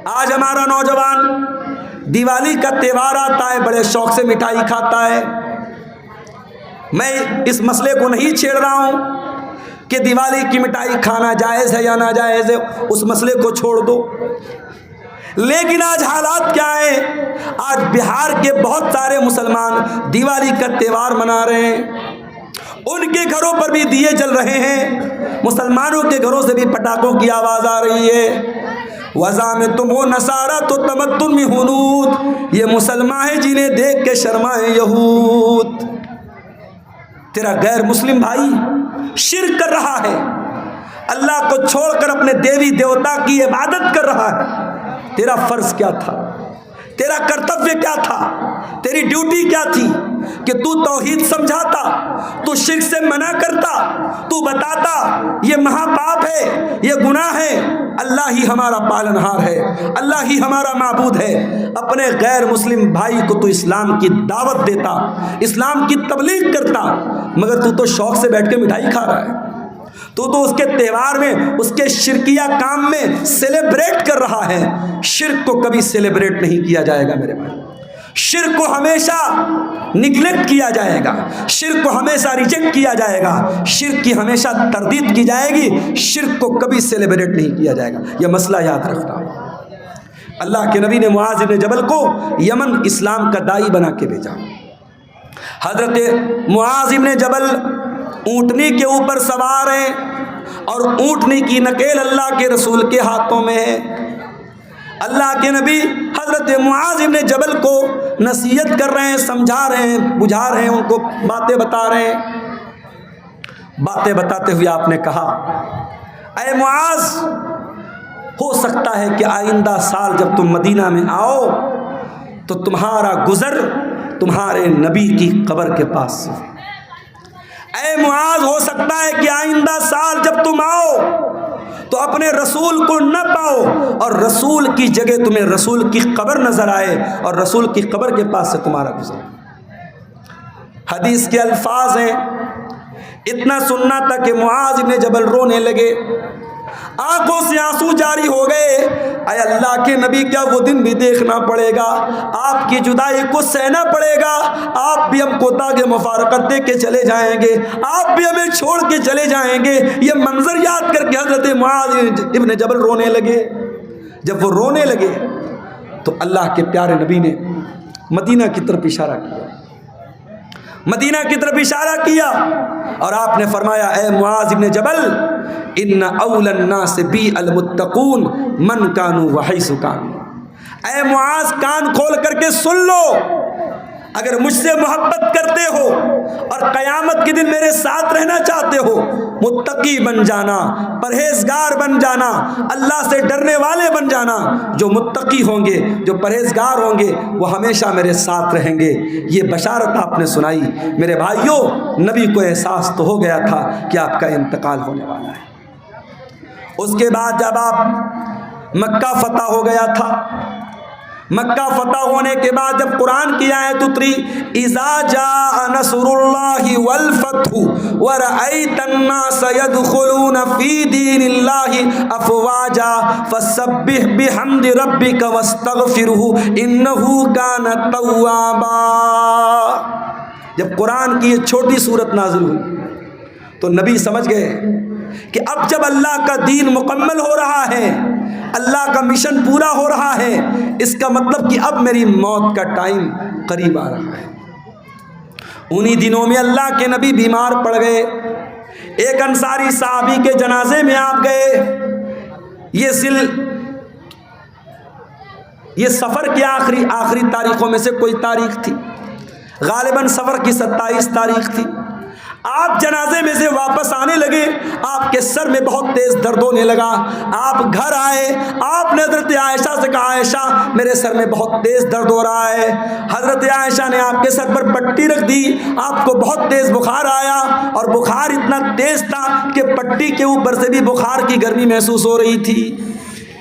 آج ہمارا نوجوان دیوالی کا تہوار آتا ہے بڑے شوق سے مٹھائی کھاتا ہے. میں اس مسئلے کو نہیں چھیڑ رہا ہوں کہ دیوالی کی مٹھائی کھانا جائز ہے یا ناجائز ہے، اس مسئلے کو چھوڑ دو. لیکن آج حالات کیا ہیں؟ آج بہار کے بہت سارے مسلمان دیوالی کا تہوار منا رہے ہیں، ان کے گھروں پر بھی دیے جل رہے ہیں، مسلمانوں کے گھروں سے بھی پٹاخوں کی آواز آ رہی ہے. وَزَعَمْتُمْ نَصَارَىٰ تُتَّمَتُّمْ هُنُودٍ، یہ مسلمان ہیں جنہیں دیکھ کے شرمائے یہود. تیرا غیر مسلم بھائی شرک کر رہا ہے، اللہ کو چھوڑ کر اپنے دیوی دیوتا کی عبادت کر رہا ہے. تیرا فرض کیا تھا؟ تیرا کرتویہ کیا تھا؟ تیری ڈیوٹی کیا تھی؟ کہ تو توحید سمجھاتا، تو شرک سے منع کرتا، تو بتاتا یہ مہا پاپ ہے، یہ گناہ ہے، اللہ ہی ہمارا پالنہار ہے، اللہ ہی ہمارا معبود ہے. اپنے غیر مسلم بھائی کو تو اسلام کی دعوت دیتا، اسلام کی تبلیغ کرتا، مگر تو شوق سے بیٹھ کے مٹھائی کھا رہا ہے. تو اس کے تہوار میں، اس کے شرکیہ کام میں سیلیبریٹ کر رہا ہے. شرک کو کبھی سیلیبریٹ نہیں کیا جائے گا میرے بھائی. شرک کو ہمیشہ نگلیکٹ کیا جائے گا، شرک کو ہمیشہ ریجیکٹ کیا جائے گا، شرک کی ہمیشہ تردید کی جائے گی، شرک کو کبھی سیلیبریٹ نہیں کیا جائے گا. یہ مسئلہ یاد رکھنا. اللہ کے نبی نے معاذ بن جبل کو یمن اسلام کا داعی بنا کے بھیجا. حضرت معاذ بن جبل اونٹنی کے اوپر سوار ہیں اور اونٹنی کی نکیل اللہ کے رسول کے ہاتھوں میں ہے. اللہ کے نبی حضرت معاذ بن جبل کو نصیحت کر رہے ہیں، سمجھا رہے ہیں، بجھا رہے ہیں، ان کو باتیں بتا رہے ہیں. باتیں بتاتے ہوئے آپ نے کہا، اے معاذ، ہو سکتا ہے کہ آئندہ سال جب تم مدینہ میں آؤ تو تمہارا گزر تمہارے نبی کی قبر کے پاس سے. اے معاذ، ہو سکتا ہے کہ آئندہ سال جب تم آؤ تو اپنے رسول کو نہ پاؤ اور رسول کی جگہ تمہیں رسول کی قبر نظر آئے اور رسول کی قبر کے پاس سے تمہارا گزر. حدیث کے الفاظ ہیں، اتنا سننا تھا کہ معاذ بن جبل رونے لگے، آنکھوں سے آنسو جاری ہو گئے. اے اللہ کے نبی، کیا وہ دن بھی دیکھنا پڑے گا؟ آپ کی جدائی کو سہنا پڑے گا، آپ بھی ہم کو داغ مفارقت دے کے چلے جائیں گے، آپ بھی ہمیں چھوڑ کے چلے جائیں گے. یہ منظر یاد کر کے حضرت معاذ ابن جبل رونے لگے. جب وہ رونے لگے تو اللہ کے پیارے نبی نے مدینہ کی طرف اشارہ کیا، مدینہ کی طرف اشارہ کیا اور آپ نے فرمایا، اے معاذ بن جبل، ان اول الناس بی المتقون من کانوا وحیث کانوا. اے معاذ، کان کھول کر کے سن لو، اگر مجھ سے محبت کرتے ہو اور قیامت کے دن میرے ساتھ رہنا چاہتے ہو، متقی بن جانا، پرہیزگار بن جانا، اللہ سے ڈرنے والے بن جانا. جو متقی ہوں گے، جو پرہیزگار ہوں گے، وہ ہمیشہ میرے ساتھ رہیں گے. یہ بشارت آپ نے سنائی. میرے بھائیوں، نبی کو احساس تو ہو گیا تھا کہ آپ کا انتقال ہونے والا ہے. اس کے بعد جب آپ مکہ فتح ہو گیا تھا، مکہ فتح ہونے کے بعد جب قرآن کی آیت اتری، اذا جاء نصر اللہ والفتح ورأیت الناس يدخلون فی دین اللہ افواجا فسبح بحمد ربک واستغفرہ انہ کان توابا. جب قرآن کی یہ چھوٹی سورت نازل ہوئی تو نبی سمجھ گئے کہ اب جب اللہ کا دین مکمل ہو رہا ہے، اللہ کا مشن پورا ہو رہا ہے، اس کا مطلب کہ اب میری موت کا ٹائم قریب آ رہا ہے. انہی دنوں میں اللہ کے نبی بیمار پڑ گئے. ایک انصاری صحابی کے جنازے میں آپ گئے. یہ سفر کی آخری تاریخوں میں سے کوئی تاریخ تھی، غالباً سفر کی 27 تاریخ تھی. آپ جنازے میں سے واپس آنے لگے، آپ کے سر میں بہت تیز درد ہونے لگا. آپ گھر آئے، آپ نے حضرت عائشہ سے کہا، عائشہ میرے سر میں بہت تیز درد ہو رہا ہے. حضرت عائشہ نے آپ کے سر پر پٹی رکھ دی. آپ کو بہت تیز بخار آیا اور بخار اتنا تیز تھا کہ پٹی کے اوپر سے بھی بخار کی گرمی محسوس ہو رہی تھی.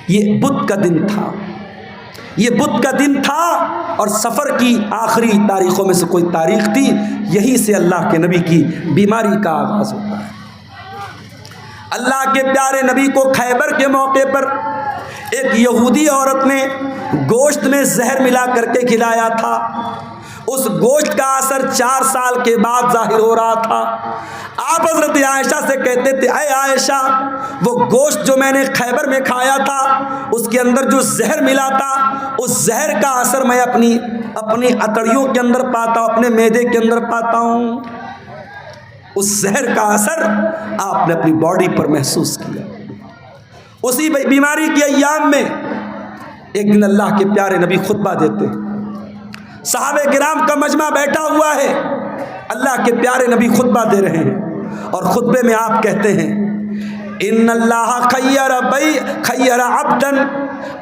یہ بدھ کا دن تھا، یہ بدھ کا دن تھا اور سفر کی آخری تاریخوں میں سے کوئی تاریخ تھی. یہیں سے اللہ کے نبی کی بیماری کا آغاز ہوتا ہے. اللہ کے پیارے نبی کو خیبر کے موقع پر ایک یہودی عورت نے گوشت میں زہر ملا کر کے کھلایا تھا، اس گوشت کا اثر 4 سال کے بعد ظاہر ہو رہا تھا۔ آپ حضرت عائشہ سے کہتے تھے اے عائشہ، وہ گوشت جو میں نے خیبر میں کھایا تھا اس کے اندر جو زہر ملا تھا، اس زہر کا اثر میں اپنی اتڑیوں کے اندر پاتا ہوں، اپنے معدے کے اندر پاتا ہوں۔ اس زہر کا اثر آپ نے اپنی باڈی پر محسوس کیا۔ اسی بیماری کے ایام میں ایک دن اللہ کے پیارے نبی خطبہ دیتے، صحابہ کرام کا مجمع بیٹھا ہوا ہے، اللہ کے پیارے نبی خطبہ دے رہے ہیں، اور خطبے میں آپ کہتے ہیں ان اللہ خیر عبدا،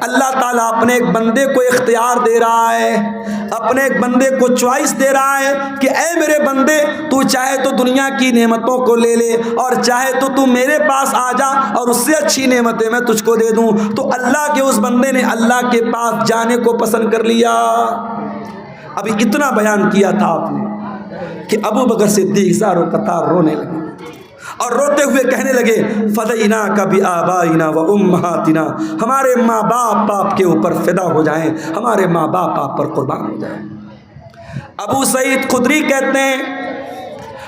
اللہ تعالیٰ اپنے ایک بندے کو اختیار دے رہا ہے، اپنے ایک بندے کو چوائس دے رہا ہے کہ اے میرے بندے، تو چاہے تو دنیا کی نعمتوں کو لے لے، اور چاہے تو میرے پاس آ جا اور اس سے اچھی نعمتیں میں تجھ کو دے دوں۔ تو اللہ کے اس بندے نے اللہ کے پاس جانے کو پسند کر لیا۔ ابھی اتنا بیان کیا تھا آپ نے کہ ابو بکر صدیق زاروں قطار رونے لگے اور روتے ہوئے کہنے لگے فدیناک بآبائنا و امہاتنا، ہمارے ماں باپ کے اوپر فدا ہو جائیں، ہمارے ماں باپ آپ پر قربان ہو جائیں۔ ابو سعید خدری کہتے ہیں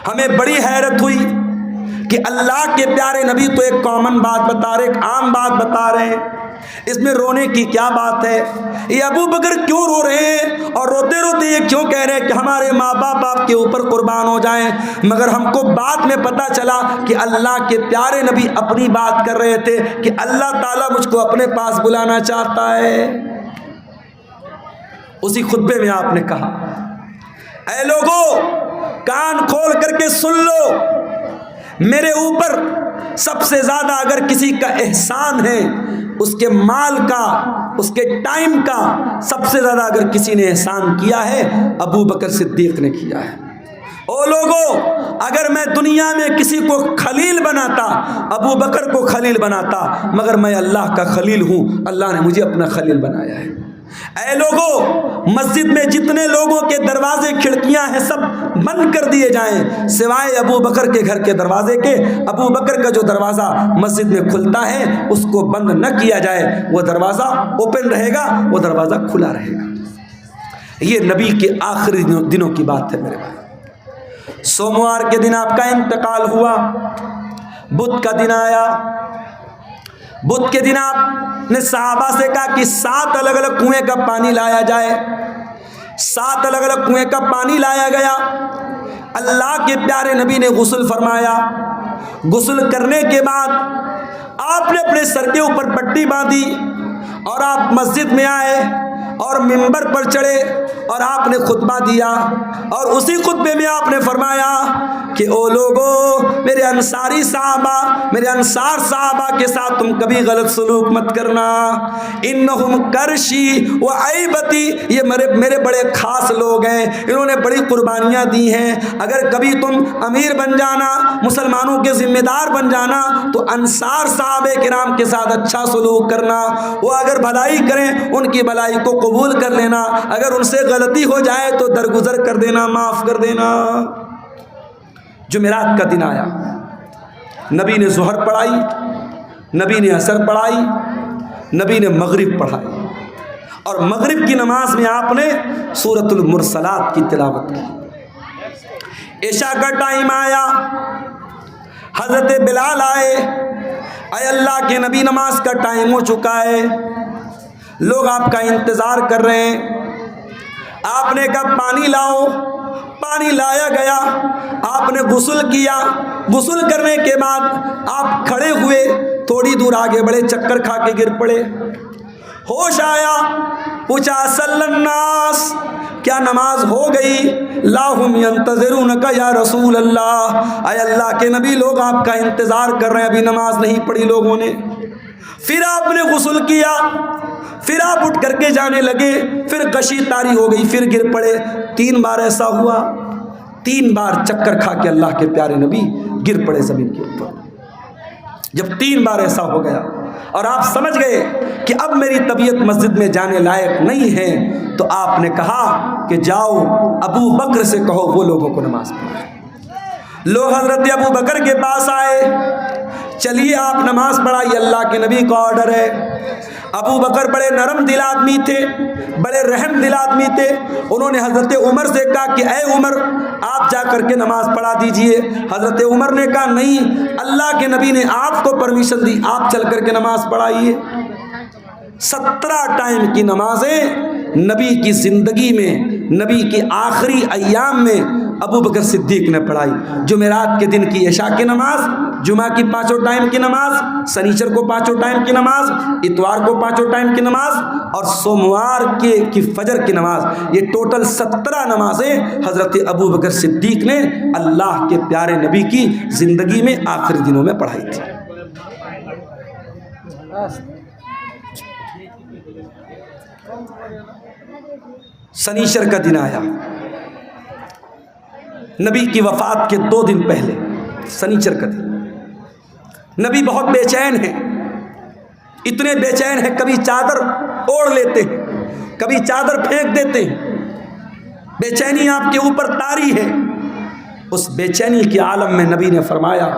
ہمیں بڑی حیرت ہوئی کہ اللہ کے پیارے نبی تو ایک کامن بات بتا رہے، ایک عام بات بتا رہے ہیں، اس میں رونے کی کیا بات ہے؟ یہ ابو بکر کیوں رو رہے ہیں اور روتے روتے یہ کیوں کہہ رہے ہیں کہ ہمارے ماں باپ آپ کے اوپر قربان ہو جائیں؟ مگر ہم کو بعد میں پتا چلا کہ اللہ کے پیارے نبی اپنی بات کر رہے تھے کہ اللہ تعالیٰ مجھ کو اپنے پاس بلانا چاہتا ہے۔ اسی خطبے میں آپ نے کہا اے لوگوں، کان کھول کر کے سن لو، میرے اوپر سب سے زیادہ اگر کسی کا احسان ہے، اس کے مال کا، اس کے ٹائم کا سب سے زیادہ اگر کسی نے احسان کیا ہے، ابو بکر صدیق نے کیا ہے۔ او لوگوں، اگر میں دنیا میں کسی کو خلیل بناتا، ابو بکر کو خلیل بناتا، مگر میں اللہ کا خلیل ہوں، اللہ نے مجھے اپنا خلیل بنایا ہے۔ اے لوگوں، مسجد میں جتنے لوگوں کے دروازے کھڑکیاں ہیں سب بند کر دیے جائیں سوائے ابو بکر کے گھر کے دروازے کے۔ ابو بکر کا جو دروازہ مسجد میں کھلتا ہے اس کو بند نہ کیا جائے، وہ دروازہ اوپن رہے گا، وہ دروازہ کھلا رہے گا۔ یہ نبی کے آخری دنوں کی بات ہے میرے بھائی۔ سوموار کے دن آپ کا انتقال ہوا، بدھ کا دن آیا۔ بدھ کے دن آپ نے صحابہ سے کہا کہ 7 الگ الگ کنویں کا پانی لایا جائے۔ 7 الگ الگ کنویں کا پانی لایا گیا۔ اللہ کے پیارے نبی نے غسل فرمایا۔ غسل کرنے کے بعد آپ نے اپنے سر کے اوپر پٹی باندھی اور آپ مسجد میں آئے اور منبر پر چڑھے اور آپ نے خطبہ دیا، اور اسی خطبے میں آپ نے فرمایا کہ او لوگو، میرے انصاری صحابہ، میرے انصار صحابہ کے ساتھ تم کبھی غلط سلوک مت کرنا۔ انہم کرشی و عیبتی، یہ میرے بڑے خاص لوگ ہیں، انہوں نے بڑی قربانیاں دی ہیں۔ اگر کبھی تم امیر بن جانا، مسلمانوں کے ذمہ دار بن جانا، تو انصار صحابہ کرام کے ساتھ اچھا سلوک کرنا۔ وہ اگر بھلائی کریں ان کی بھلائی کو قبول کر لینا، اگر ان سے غلطی ہو جائے تو درگزر کر دینا، معاف کر دینا۔ جمعرات کا دن آیا، نبی نے ظہر پڑھائی، نبی نے عصر پڑھائی، نبی نے مغرب پڑھائی، اور مغرب کی نماز میں آپ نے سورۃ المرسلات کی تلاوت کی۔ عشاء کا ٹائم آیا، حضرت بلال آئے، اے اللہ کے نبی نماز کا ٹائم ہو چکا ہے، لوگ آپ کا انتظار کر رہے ہیں۔ آپ نے کہا پانی لاؤ، پانی لایا گیا، آپ نے غسل کیا۔ غسل کرنے کے بعد آپ کھڑے ہوئے، تھوڑی دور آگے بڑھے، چکر کھا کے گر پڑے۔ ہوش آیا، پوچھا صلی الناس، کیا نماز ہو گئی؟ لا هم ينتظرونك یا رسول اللہ، اے اللہ کے نبی لوگ آپ کا انتظار کر رہے ہیں، ابھی نماز نہیں پڑھی لوگوں نے۔ پھر آپ نے غسل کیا، پھر آپ اٹھ کر کے جانے لگے، پھر غشی طاری ہو گئی، پھر گر پڑے۔ 3 بار ایسا ہوا، 3 بار چکر کھا کے اللہ کے پیارے نبی گر پڑے زمین کے اوپر۔ جب 3 بار ایسا ہو گیا اور آپ سمجھ گئے کہ اب میری طبیعت مسجد میں جانے لائق نہیں ہے، تو آپ نے کہا کہ جاؤ ابو بکر سے کہو وہ لوگوں کو نماز پڑھائیں۔ لوگ حضرت ابو بکر کے پاس آئے، چلیے آپ نماز پڑھائیے، اللہ کے نبی کا آرڈر ہے۔ ابو بکر بڑے نرم دل آدمی تھے، بڑے رحم دل آدمی تھے. انہوں نے حضرت عمر سے کہا کہ اے عمر آپ جا کر کے نماز پڑھا دیجئے. حضرت عمر نے کہا نہیں، اللہ کے نبی نے آپ کو پرمیشن دی، آپ چل کر کے نماز پڑھائیے. 17 ٹائم کی نمازیں نبی کی زندگی میں، نبی کے آخری ایام میں ابو بکر صدیق نے پڑھائی. جمعرات کے دن کی عشاء کی نماز، جمعہ کی 5 ٹائم کی نماز، سنیچر کو 5 ٹائم کی نماز، اتوار کو 5 ٹائم کی نماز اور سوموار کی فجر کی نماز. یہ ٹوٹل 17 نمازیں حضرت ابو بکر صدیق نے اللہ کے پیارے نبی کی زندگی میں آخری دنوں میں پڑھائی تھی. سنیچر کا دن آیا، نبی کی وفات کے 2 دن پہلے سنیچر کا دن. نبی بہت بے چین ہیں، اتنے بے چین ہیں کبھی چادر اوڑھ لیتے ہیں، کبھی چادر پھینک دیتے ہیں. بے چینی آپ کے اوپر طاری ہے. اس بے چینی کے عالم میں نبی نے فرمایا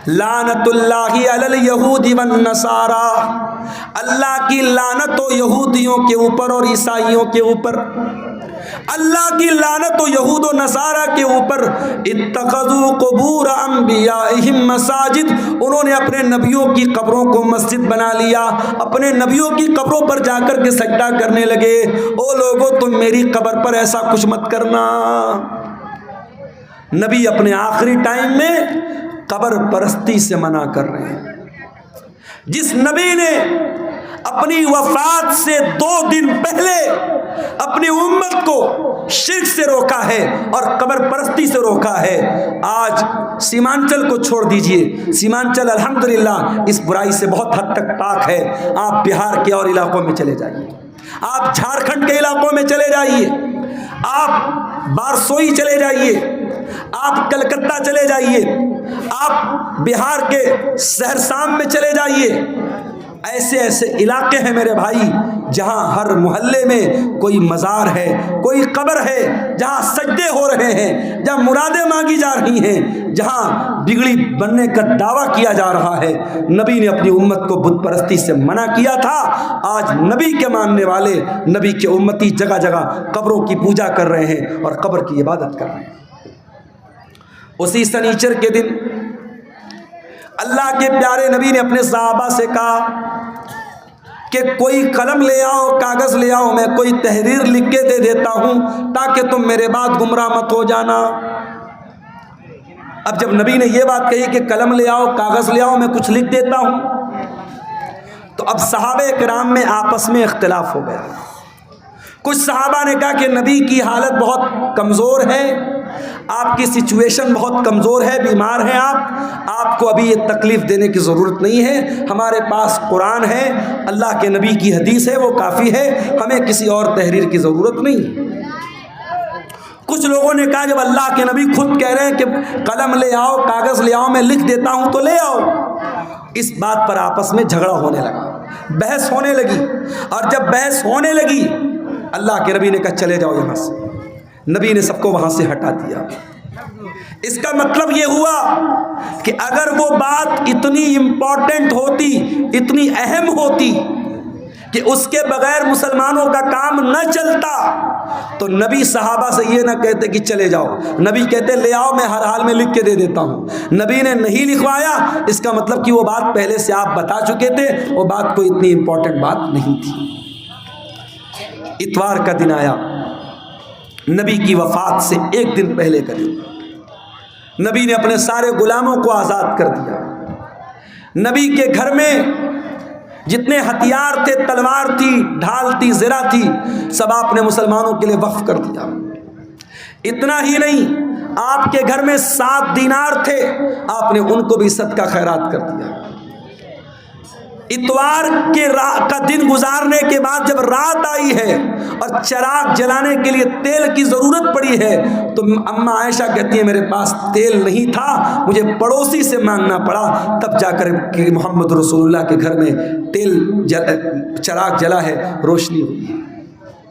لعنت اللہ علی الیہود والنصارى، اللہ کی لعنت ہو یہودیوں کے اوپر اور عیسائیوں کے اوپر، اللہ کی لعنت ہو یہود و نصارہ کے اوپر. اتخذوا قبور انبیائہم مساجد، انہوں نے اپنے نبیوں کی قبروں کو مسجد بنا لیا، اپنے نبیوں کی قبروں پر جا کر کے سجدہ کرنے لگے. او لوگو تم میری قبر پر ایسا کچھ مت کرنا. نبی اپنے آخری ٹائم میں قبر پرستی سے منع کر رہے ہیں. جس نبی نے اپنی وفات سے 2 دن پہلے اپنی امت کو شرک سے روکا ہے اور قبر پرستی سے روکا ہے، آج سیمانچل کو چھوڑ دیجئے. سیمانچل الحمدللہ اس برائی سے بہت حد تک پاک ہے. آپ بہار کے اور علاقوں میں چلے جائیے، آپ جھارکھنڈ کے علاقوں میں چلے جائیے، آپ بارسوئی چلے جائیے، آپ کلکتہ چلے جائیے، آپ بہار کے سہرسام میں چلے جائیے. ایسے ایسے علاقے ہیں میرے بھائی جہاں ہر محلے میں کوئی مزار ہے، کوئی قبر ہے، جہاں سجدے ہو رہے ہیں، جہاں مرادیں مانگی جا رہی ہیں، جہاں بگڑی بننے کا دعویٰ کیا جا رہا ہے. نبی نے اپنی امت کو بت پرستی سے منع کیا تھا. آج نبی کے ماننے والے، نبی کے امتی جگہ جگہ قبروں کی پوجا کر رہے ہیں اور قبر کی عبادت کر رہے ہیں. اسی سنیچر کے دن اللہ کے پیارے نبی نے اپنے صحابہ سے کہا کہ کوئی قلم لے آؤ، کاغذ لے آؤ، میں کوئی تحریر لکھ کے دے دیتا ہوں تاکہ تم میرے بعد گمراہ مت ہو جانا. اب جب نبی نے یہ بات کہی کہ قلم لے آؤ، کاغذ لے آؤ، میں کچھ لکھ دیتا ہوں، تو اب صحابہ کرام میں آپس میں اختلاف ہو گیا. کچھ صحابہ نے کہا کہ نبی کی حالت بہت کمزور ہے، آپ کی سچویشن بہت کمزور ہے، بیمار ہیں آپ کو ابھی یہ تکلیف دینے کی ضرورت نہیں ہے، ہمارے پاس قرآن ہے، اللہ کے نبی کی حدیث ہے، وہ کافی ہے، ہمیں کسی اور تحریر کی ضرورت نہیں. کچھ لوگوں نے کہا جب اللہ کے نبی خود کہہ رہے ہیں کہ قلم لے آؤ، کاغذ لے آؤ، میں لکھ دیتا ہوں تو لے آؤ. اس بات پر آپس میں جھگڑا ہونے لگا، بحث ہونے لگی، اور جب بحث ہونے لگی اللہ کے نبی نے کہا چلے جاؤ یہاں سے. نبی نے سب کو وہاں سے ہٹا دیا. اس کا مطلب یہ ہوا کہ اگر وہ بات اتنی امپورٹنٹ ہوتی، اتنی اہم ہوتی کہ اس کے بغیر مسلمانوں کا کام نہ چلتا تو نبی صحابہ سے یہ نہ کہتے کہ چلے جاؤ. نبی کہتے لے آؤ، میں ہر حال میں لکھ کے دے دیتا ہوں. نبی نے نہیں لکھوایا، اس کا مطلب کہ وہ بات پہلے سے آپ بتا چکے تھے، وہ بات کوئی اتنی امپورٹنٹ بات نہیں تھی. اتوار کا دن آیا، نبی کی وفات سے 1 دن پہلے کا دن. نبی نے اپنے سارے غلاموں کو آزاد کر دیا. نبی کے گھر میں جتنے ہتھیار تھے، تلوار تھی، ڈھال تھی، زرہ تھی، سب آپ نے مسلمانوں کے لیے وقف کر دیا. اتنا ہی نہیں، آپ کے گھر میں 7 دینار تھے، آپ نے ان کو بھی صدقہ خیرات کر دیا. اتوار کا دن گزارنے کے بعد جب رات آئی ہے اور چراغ جلانے کے لیے تیل کی ضرورت پڑی ہے تو اماں عائشہ کہتی ہے میرے پاس تیل نہیں تھا، مجھے پڑوسی سے مانگنا پڑا، تب جا کر کہ محمد رسول اللہ کے گھر میں چراغ جلا ہے، روشنی ہوئی ہے.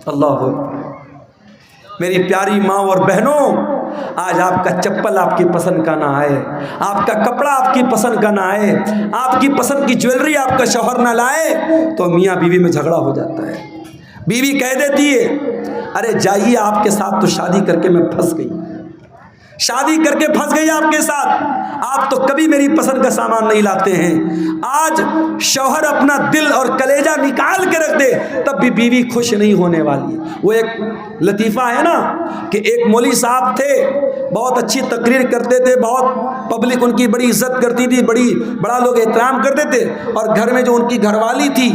اللہ اکبر. میری پیاری ماں اور بہنوں، آج آپ کا چپل آپ کی پسند کا نہ آئے، آپ کا کپڑا آپ کی پسند کا نہ آئے، آپ کی پسند کی جویلری آپ کا شوہر نہ لائے، تو میاں بیوی میں جھگڑا ہو جاتا ہے۔ بیوی کہہ دیتی ہے ارے جائیے، آپ کے ساتھ تو شادی کر کے میں پھنس گئی، شادی کر کے پھنس گئی آپ کے ساتھ، آپ تو کبھی میری پسند کا سامان نہیں لاتے ہیں۔ آج شوہر اپنا دل اور کلیجہ نکال کے رکھ دے تب بھی بیوی خوش نہیں ہونے والی۔ وہ ایک لطیفہ ہے نا کہ ایک مولوی صاحب تھے، بہت اچھی تقریر کرتے تھے، بہت پبلک ان کی بڑی عزت کرتی تھی، بڑا لوگ احترام کرتے تھے، اور گھر میں جو ان کی گھر والی تھی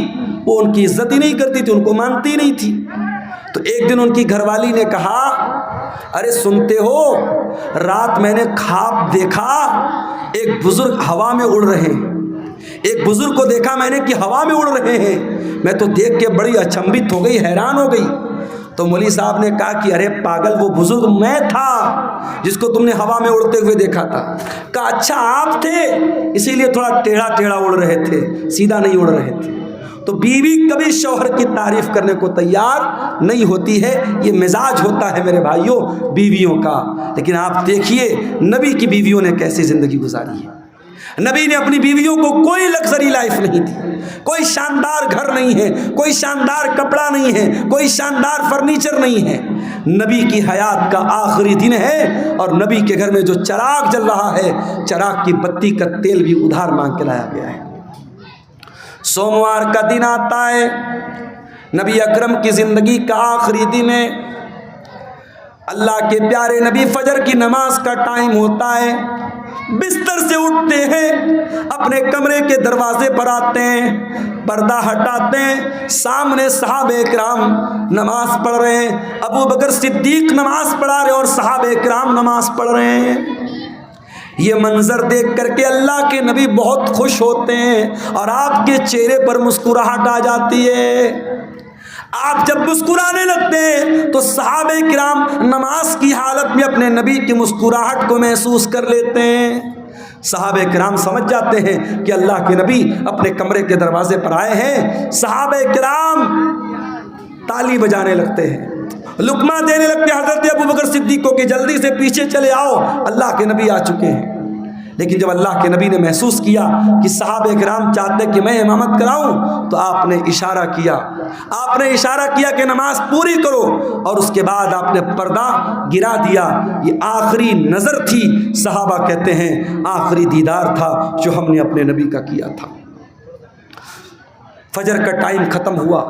وہ ان کی عزت ہی نہیں کرتی تھی، ان کو مانتی ہی نہیں تھی۔ تو ایک دن ان کی گھر والی نے کہا ارے سنتے ہو، رات میں نے خواب دیکھا ایک بزرگ ہوا میں اڑ رہے ہیں، ایک بزرگ کو دیکھا میں نے کہ ہوا میں اڑ رہے ہیں، میں تو دیکھ کے بڑی اچنبھت ہو گئی، حیران ہو گئی۔ تو مولوی صاحب نے کہا کہ ارے پاگل، وہ بزرگ میں تھا جس کو تم نے ہوا میں اڑتے ہوئے دیکھا تھا۔ کہا اچھا آپ تھے، اسی لیے تھوڑا ٹیڑھا ٹیڑھا اڑ رہے تھے، سیدھا نہیں اڑ رہے تھے۔ تو بیوی کبھی شوہر کی تعریف کرنے کو تیار نہیں ہوتی ہے، یہ مزاج ہوتا ہے میرے بھائیوں بیویوں کا۔ لیکن آپ دیکھیے نبی کی بیویوں نے کیسی زندگی گزاری ہے۔ نبی نے اپنی بیویوں کو کوئی لگژری لائف نہیں دی، کوئی شاندار گھر نہیں ہے، کوئی شاندار کپڑا نہیں ہے، کوئی شاندار فرنیچر نہیں ہے۔ نبی کی حیات کا آخری دن ہے اور نبی کے گھر میں جو چراغ جل رہا ہے، چراغ کی بتی کا تیل بھی ادھار مانگ کے لایا گیا ہے۔ سوموار کا دن آتا ہے، نبی اکرم کی زندگی کا آخری دن ہے، اللہ کے پیارے نبی فجر کی نماز کا ٹائم ہوتا ہے، بستر سے اٹھتے ہیں، اپنے کمرے کے دروازے پر آتے ہیں، پردہ ہٹاتے ہیں، سامنے صحابہ کرام نماز پڑھ رہے ہیں، ابو بکر صدیق نماز پڑھا رہے اور صحابہ کرام نماز پڑھ رہے ہیں۔ یہ منظر دیکھ کر کے اللہ کے نبی بہت خوش ہوتے ہیں اور آپ کے چہرے پر مسکراہٹ آ جاتی ہے۔ آپ جب مسکرانے لگتے ہیں تو صحابہ کرام نماز کی حالت میں اپنے نبی کی مسکراہٹ کو محسوس کر لیتے ہیں۔ صحابہ کرام سمجھ جاتے ہیں کہ اللہ کے نبی اپنے کمرے کے دروازے پر آئے ہیں۔ صحابہ کرام تالی بجانے لگتے ہیں، لقمہ دینے لگتے ہیں حضرت ابو بکر صدیق کو کہ جلدی سے پیچھے چلے آؤ، اللہ کے نبی آ چکے ہیں۔ لیکن جب اللہ کے نبی نے محسوس کیا کہ صحابہ کرام چاہتے کہ میں امامت کراؤں تو آپ نے اشارہ کیا کہ نماز پوری کرو، اور اس کے بعد آپ نے پردہ گرا دیا۔ یہ آخری نظر تھی، صحابہ کہتے ہیں آخری دیدار تھا جو ہم نے اپنے نبی کا کیا تھا۔ فجر کا ٹائم ختم ہوا،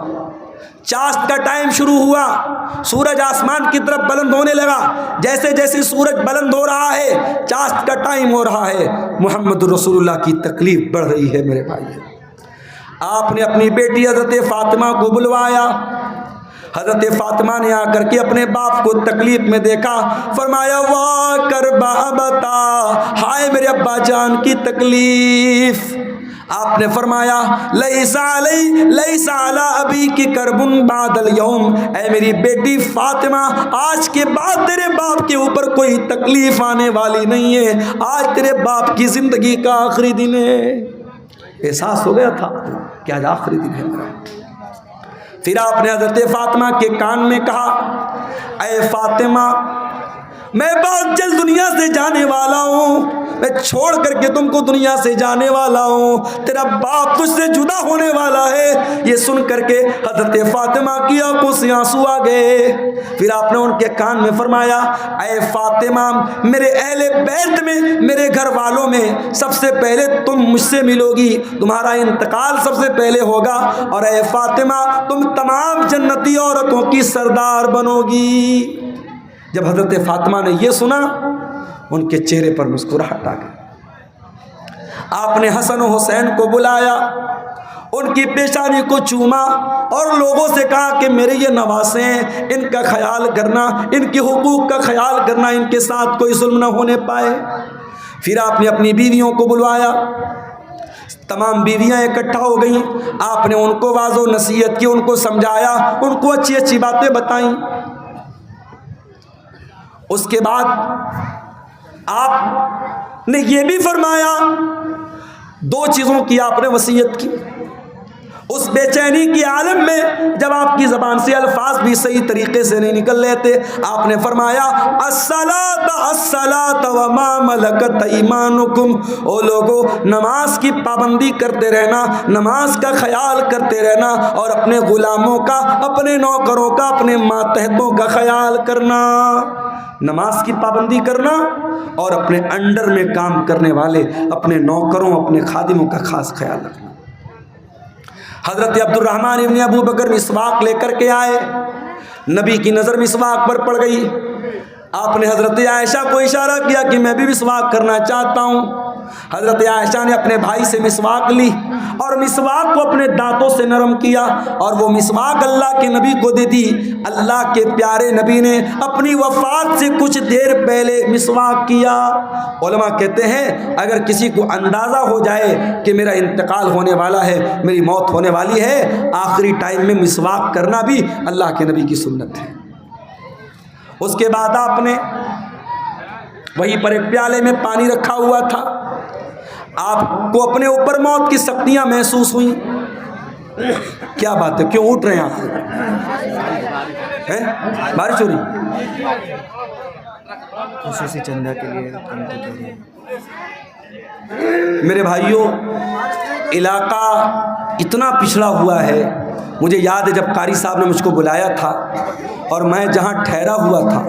چاشت کا ٹائم شروع ہوا، سورج آسمان کی طرف بلند ہونے لگا۔ جیسے جیسے سورج بلند ہو رہا ہے، چاشت کا ٹائم ہو رہا ہے، محمد رسول اللہ کی تکلیف بڑھ رہی ہے میرے بھائی۔ آپ نے اپنی بیٹی حضرت فاطمہ کو بلوایا۔ حضرت فاطمہ نے آ کر کے اپنے باپ کو تکلیف میں دیکھا، فرمایا واہ کربا بتا، ہائے میرے ابا جان کی تکلیف۔ آپ نے فرمایا لیس علی ابی کی کربن بعد الیوم، اے میری بیٹی فاطمہ آج کے بعد تیرے باپ کے اوپر کوئی تکلیف آنے والی نہیں ہے، آج تیرے باپ کی زندگی کا آخری دن ہے۔ احساس ہو گیا تھا کہ آج آخری دن ہے میرا۔ پھر آپ نے حضرت فاطمہ کے کان میں کہا اے فاطمہ میں بہت جلد دنیا سے جانے والا ہوں، میں چھوڑ کر کے تم کو دنیا سے جانے والا ہوں، تیرا باپ تجھ سے جدا ہونے والا ہے۔ یہ سن کر کے حضرت فاطمہ کی آنکھوں سے آنسو آ گئے۔ پھر آپ نے ان کے کان میں فرمایا اے فاطمہ میرے اہل بیت میں، میرے گھر والوں میں سب سے پہلے تم مجھ سے ملو گی، تمہارا انتقال سب سے پہلے ہوگا، اور اے فاطمہ تم تمام جنتی عورتوں کی سردار بنو گی۔ جب حضرت فاطمہ نے یہ سنا ان کے چہرے پر مسکراہٹ آ گئی۔ آپ نے حسن و حسین کو بلایا، ان کی پیشانی کو چوما اور لوگوں سے کہا کہ میرے یہ نواسے ہیں، ان کا خیال کرنا، ان کے حقوق کا خیال کرنا، ان کے ساتھ کوئی ظلم نہ ہونے پائے۔ پھر آپ نے اپنی بیویوں کو بلوایا، تمام بیویاں اکٹھا ہو گئیں، آپ نے ان کو واضح و نصیحت کی، ان کو سمجھایا، ان کو اچھی اچھی باتیں بتائیں۔ اس کے بعد آپ نے یہ بھی فرمایا، دو چیزوں کی آپ نے وصیت کی۔ اس بے چینی کی عالم میں جب آپ کی زبان سے الفاظ بھی صحیح طریقے سے نہیں نکل رہے تھے، آپ نے فرمایا الصلاۃ الصلاۃ وما ملکت ایمانکم، او لوگو نماز کی پابندی کرتے رہنا، نماز کا خیال کرتے رہنا، اور اپنے غلاموں کا، اپنے نوکروں کا، اپنے ماتحتوں کا خیال کرنا۔ نماز کی پابندی کرنا اور اپنے انڈر میں کام کرنے والے اپنے نوکروں، اپنے خادموں کا خاص خیال رکھنا۔ حضرت عبد الرحمن ابن ابو بکر مسواک لے کر کے آئے، نبی کی نظر مسواک پر پڑ گئی، آپ نے حضرت عائشہ کو اشارہ کیا کہ میں بھی مسواک کرنا چاہتا ہوں۔ حضرت عائشہ نے اپنے بھائی سے مسواک لی اور مسواک کو اپنے دانتوں سے نرم کیا اور وہ مسواک اللہ کے نبی کو دے دی۔ اللہ کے پیارے نبی نے اپنی وفات سے کچھ دیر پہلے مسواک کیا۔ علماء کہتے ہیں اگر کسی کو اندازہ ہو جائے کہ میرا انتقال ہونے والا ہے، میری موت ہونے والی ہے، آخری ٹائم میں مسواک کرنا بھی اللہ کے نبی کی سنت ہے۔ اس کے بعد آپ نے وہیں پر ایک پیالے میں پانی رکھا ہوا تھا، آپ کو اپنے اوپر موت کی سختیاں محسوس ہوئیں۔ کیا بات ہے، کیوں اٹھ رہے ہیں آپ؟ بارش ہو رہی؟ خصوصی چندہ کے لیے میرے بھائیوں، علاقہ اتنا پچھڑا ہوا ہے، مجھے یاد ہے جب قاری صاحب نے مجھ کو بلایا تھا اور میں جہاں ٹھہرا ہوا تھا،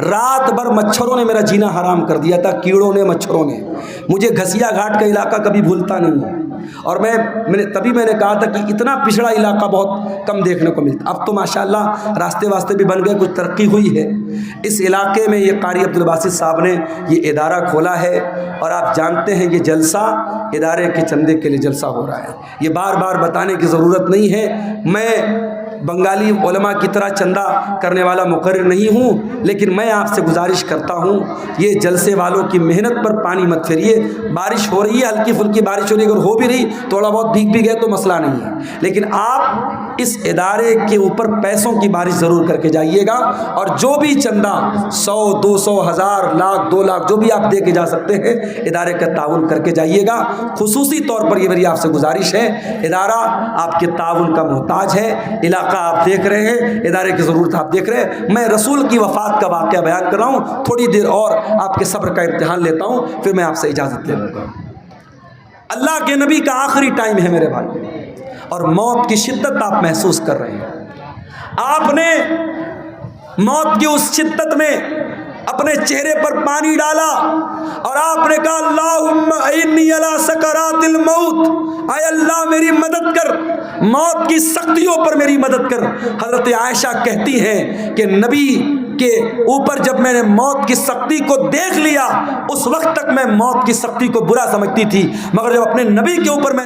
رات بھر مچھروں نے میرا جینا حرام کر دیا تھا، کیڑوں نے، مچھروں نے۔ مجھے گھسیا گھاٹ کا علاقہ کبھی بھولتا نہیں ہے، اور میں نے کہا تھا کہ اتنا پچھڑا علاقہ بہت کم دیکھنے کو ملتا۔ اب تو ماشاءاللہ راستے واسطے بھی بن گئے، کچھ ترقی ہوئی ہے۔ اس علاقے میں یہ قاری عبد الباسط صاحب نے یہ ادارہ کھولا ہے، اور آپ جانتے ہیں یہ جلسہ ادارے کے چندے کے لیے جلسہ ہو رہا ہے۔ یہ بار بار بتانے کی ضرورت نہیں ہے، میں بنگالی علماء کی طرح چندہ کرنے والا مقرر نہیں ہوں، لیکن میں آپ سے گزارش کرتا ہوں یہ جلسے والوں کی محنت پر پانی مت پھیریے۔ بارش ہو رہی ہے، ہلکی پھلکی بارش ہو رہی ہے، اگر ہو بھی رہی تھوڑا بہت بھیگ بھی گئے تو مسئلہ نہیں ہے، لیکن آپ اس ادارے کے اوپر پیسوں کی بارش ضرور کر کے جائیے گا، اور جو بھی چندہ 100 200 1000 لاکھ 2 لاکھ جو بھی آپ دے کے جا سکتے ہیں، ادارے کا تعاون کر کے جائیے گا۔ خصوصی طور پر یہ میری آپ سے گزارش ہے، ادارہ آپ کے تعاون کا محتاج ہے، علاقہ آپ دیکھ رہے ہیں، ادارے کی ضرورت آپ دیکھ رہے ہیں۔ میں رسول کی وفات کا واقعہ بیان کر رہا ہوں، تھوڑی دیر اور آپ کے صبر کا امتحان لیتا ہوں، پھر میں آپ سے اجازت لے لوں گا۔ اللہ کے نبی کا آخری ٹائم ہے میرے بھائی، اور موت کی شدت آپ محسوس کر رہے ہیں۔ آپ نے موت کی اس شدت میں اپنے چہرے پر پانی ڈالا اور آپ نے کہا اللہم اعنی علی سکرات الموت، اے اللہ میری مدد کر، موت کی سختیوں پر میری مدد کر۔ حضرت عائشہ کہتی ہیں کہ نبی کے اوپر جب میں نے موت کی سختی کو دیکھ لیا، اس وقت تک میں موت کی سختی کو برا سمجھتی تھی، مگر جب اپنے نبی کے اوپر میں